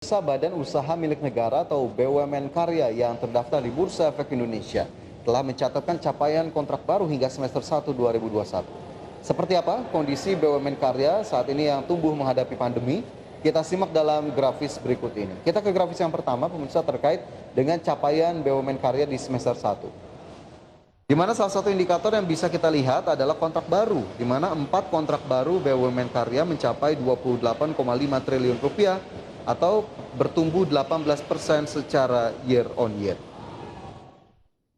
Bursa Badan Usaha Milik Negara atau BUMN Karya yang terdaftar di Bursa Efek Indonesia telah mencatatkan capaian kontrak baru hingga semester 1 2021. Seperti apa kondisi BUMN Karya saat ini yang tumbuh menghadapi pandemi? Kita simak dalam grafis berikut ini. Kita ke grafis yang pertama, pemirsa, terkait dengan capaian BUMN Karya di semester 1. Di mana salah satu indikator yang bisa kita lihat adalah kontrak baru, di mana 4 kontrak baru BUMN Karya mencapai 28,5 triliun rupiah atau bertumbuh 18% secara year on year.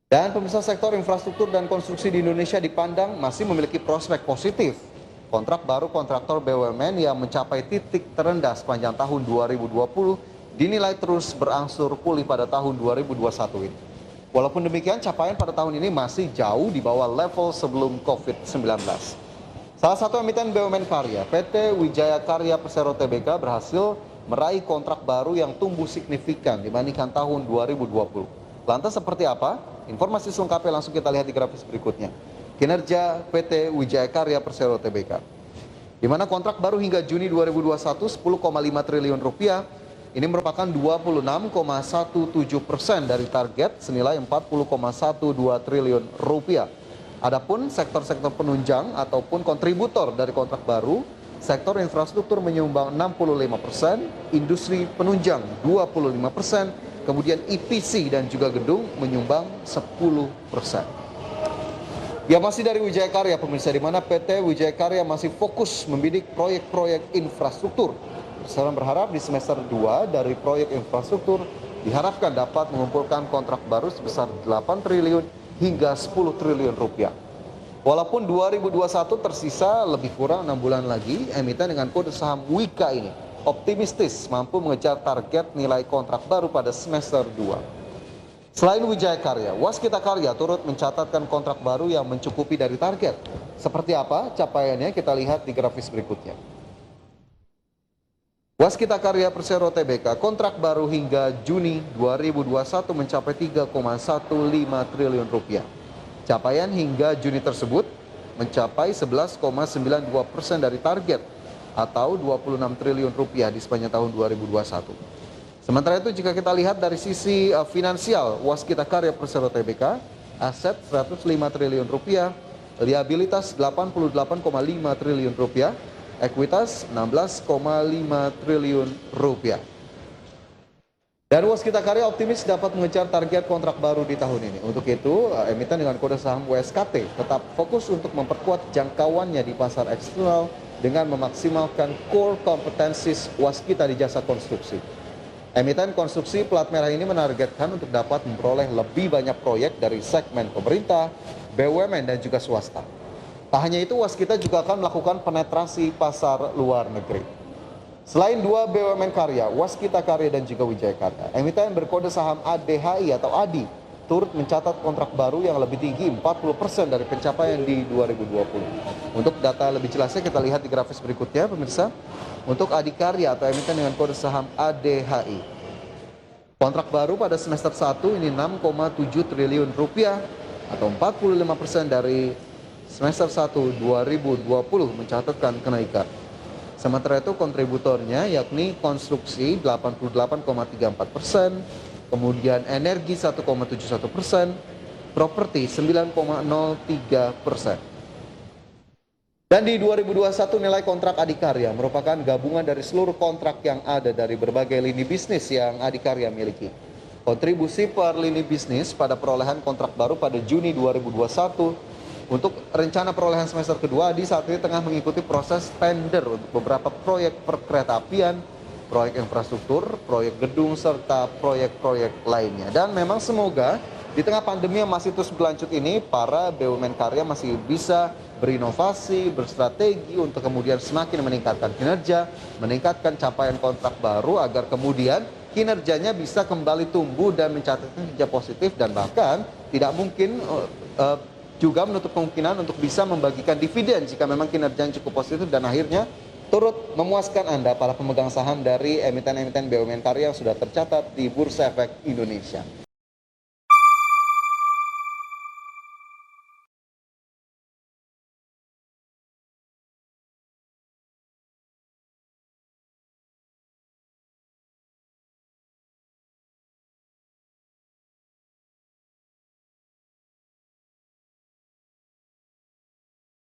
Dan pemirsa, sektor infrastruktur dan konstruksi di Indonesia dipandang masih memiliki prospek positif. Kontrak baru kontraktor BUMN yang mencapai titik terendah sepanjang tahun 2020 dinilai terus berangsur pulih pada tahun 2021 ini. Walaupun demikian, capaian pada tahun ini masih jauh di bawah level sebelum COVID-19. Salah satu emiten BUMN Karya, PT Wijaya Karya Persero Tbk, berhasil meraih kontrak baru yang tumbuh signifikan dibandingkan tahun 2020. Lantas seperti apa? Informasi selengkapnya langsung kita lihat di grafis berikutnya. Kinerja PT Wijaya Karya Persero Tbk. Di mana kontrak baru hingga Juni 2021 10,5 triliun rupiah. Ini merupakan 26,17% dari target senilai 40,12 triliun rupiah. Adapun sektor-sektor penunjang ataupun kontributor dari kontrak baru, sektor infrastruktur menyumbang 65%, industri penunjang 25%, kemudian EPC dan juga gedung menyumbang 10%. Ya, masih dari Wijaya Karya, pemirsa, di mana PT Wijaya Karya masih fokus membidik proyek-proyek infrastruktur. Saya berharap di semester 2 dari proyek infrastruktur diharapkan dapat mengumpulkan kontrak baru sebesar 8 triliun hingga 10 triliun rupiah. Walaupun 2021 tersisa lebih kurang 6 bulan lagi, emiten dengan kode saham WIKA ini optimistis mampu mengejar target nilai kontrak baru pada semester 2. Selain Wijaya Karya, Waskita Karya turut mencatatkan kontrak baru yang mencukupi dari target. Seperti apa capaiannya, kita lihat di grafis berikutnya. Waskita Karya Persero Tbk kontrak baru hingga Juni 2021 mencapai 3,15 triliun rupiah. Capaian hingga Juni tersebut mencapai 11,92% dari target atau 26 triliun rupiah di sepanjang tahun 2021. Sementara itu jika kita lihat dari sisi finansial, Waskita Karya Persero Tbk aset 105 triliun rupiah, liabilitas 88,5 triliun rupiah, ekuitas 16,5 triliun rupiah. Dan Waskita Karya optimis dapat mengejar target kontrak baru di tahun ini. Untuk itu, emiten dengan kode saham WSKT tetap fokus untuk memperkuat jangkauannya di pasar eksternal dengan memaksimalkan core kompetensi Waskita di jasa konstruksi. Emiten konstruksi plat merah ini menargetkan untuk dapat memperoleh lebih banyak proyek dari segmen pemerintah, BUMN, dan juga swasta. Tak hanya itu, Waskita juga akan melakukan penetrasi pasar luar negeri. Selain dua BUMN Karya, Waskita Karya dan juga Wijaya Karya, emiten berkode saham ADHI atau ADI turut mencatat kontrak baru yang lebih tinggi 40% dari pencapaian di 2020. Untuk data lebih jelasnya kita lihat di grafis berikutnya, pemirsa. Untuk ADI Karya atau emiten dengan kode saham ADHI, kontrak baru pada semester 1 ini 6,7 triliun rupiah atau 45% dari semester 1 2020 mencatatkan kenaikan. Sementara itu kontributornya yakni konstruksi 88,34%, kemudian energi 1,71%, properti 9,03%. Dan di 2021 nilai kontrak Adikarya merupakan gabungan dari seluruh kontrak yang ada dari berbagai lini bisnis yang Adikarya miliki. Kontribusi per lini bisnis pada perolehan kontrak baru pada Juni 2021 untuk rencana perolehan semester kedua, Adi saat ini tengah mengikuti proses tender untuk beberapa proyek perkeretaapian, proyek infrastruktur, proyek gedung, serta proyek-proyek lainnya. Dan memang semoga di tengah pandemi yang masih terus berlanjut ini, para BUMN Karya masih bisa berinovasi, berstrategi untuk kemudian semakin meningkatkan kinerja, meningkatkan capaian kontrak baru agar kemudian kinerjanya bisa kembali tumbuh dan mencatatkan kinerja positif, dan bahkan tidak mungkin juga menutup kemungkinan untuk bisa membagikan dividen jika memang kinerja yang cukup positif dan akhirnya turut memuaskan Anda para pemegang saham dari emiten-emiten BUMN Karya yang sudah tercatat di Bursa Efek Indonesia.